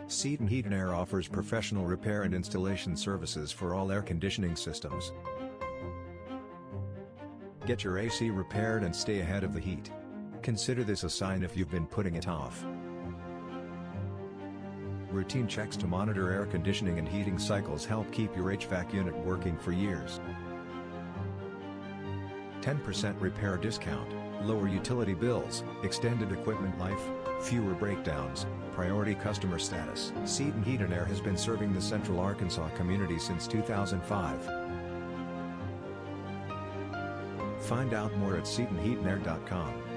Seaton Heat and Air offers professional repair and installation services for all air conditioning systems. Get your AC repaired and stay ahead of the heat. Consider this a sign if you've been putting it off. Routine checks to monitor air conditioning and heating cycles help keep your HVAC unit working for years. 10% repair discount, lower utility bills, extended equipment life, fewer breakdowns, priority customer status. Seaton Heat and Air has been serving the Central Arkansas community since 2005. Find out more at SeatonHeatandAir.com.